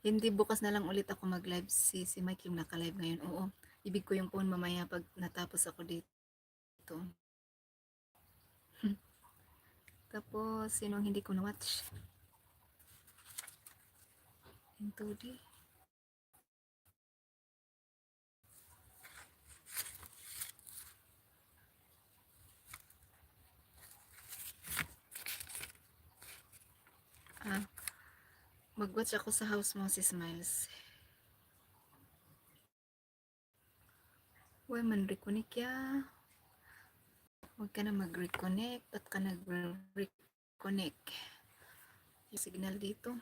Hindi bukas na lang ulit ako mag-live, si Mike yung naka-live ngayon. Oo, ibig ko yung phone mamaya pag natapos ako dito. Tapos, sinong hindi ko na-watch? Into the... mag-watch ako sa house mo, si Smiles. Uy, man reconnect ya. Huwag ka na mag-reconnect. Ba't ka nag-reconnect? Yung signal dito.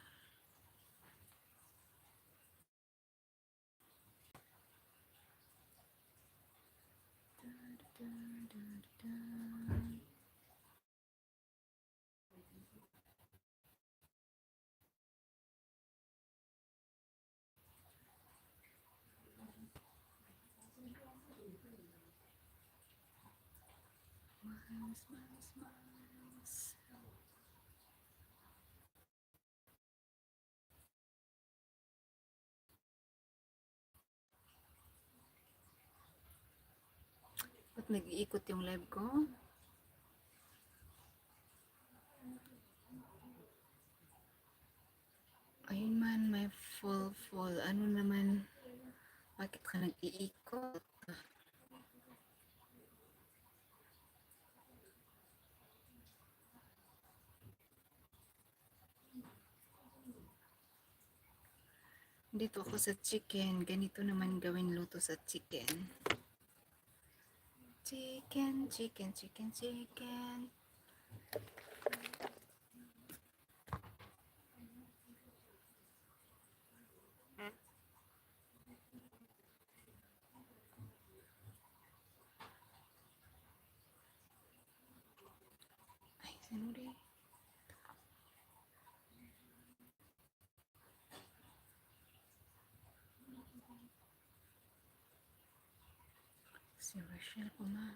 Ba't nag-iikot yung live ko? Ayun man, may fall. Ano naman? Bakit ka nag-iikot? Dito ako sa chicken. Ganito naman gawin luto sa chicken. Chicken. Ay, sorry. Si Rachel po ma.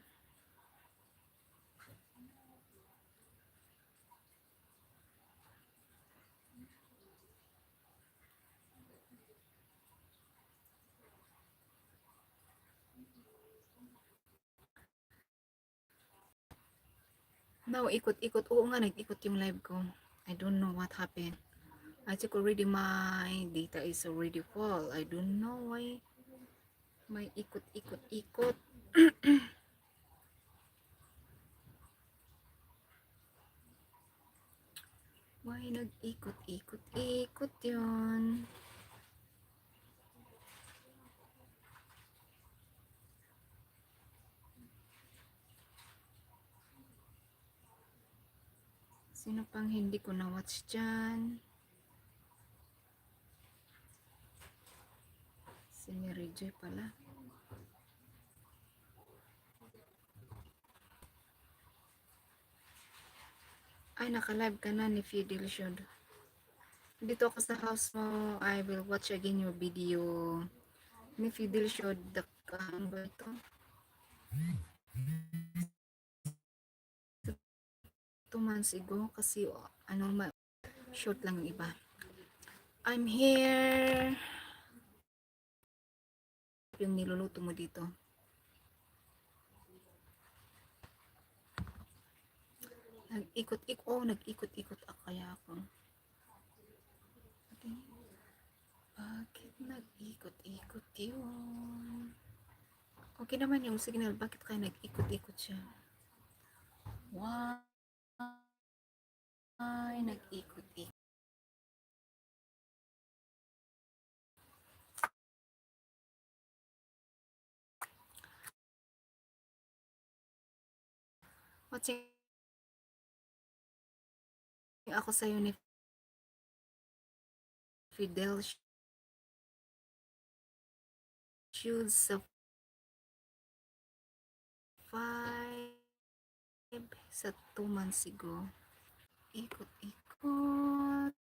Now, ikot-ikot. Oo nga, nag-ikot yung live ko. I don't know what happened. I check already my data is already full. I don't know why may ikot-ikot-ikot. Why nag-ikot-ikot-ikot yun? Sino pang hindi ko na-watch dyan? Si Mary Joy pala. Ay, naka-live ka na ni Fidel Shod. Dito ako sa house mo. I will watch again your video. Ni Fidel Shod. Ano ba ito? 2 months ago. Kasi, short lang yung iba. I'm here. Yung niluluto mo dito. Nag-ikot-ikot kaya ako. Okay. Bakit nag-ikot-ikot yun? Okay naman yung signal. Bakit kaya nag-ikot-ikot siya? Why nag-ikot-ikot? Watching ako sa'yo ni Fidel Shoes sa 2 months ago. Ikot-ikot.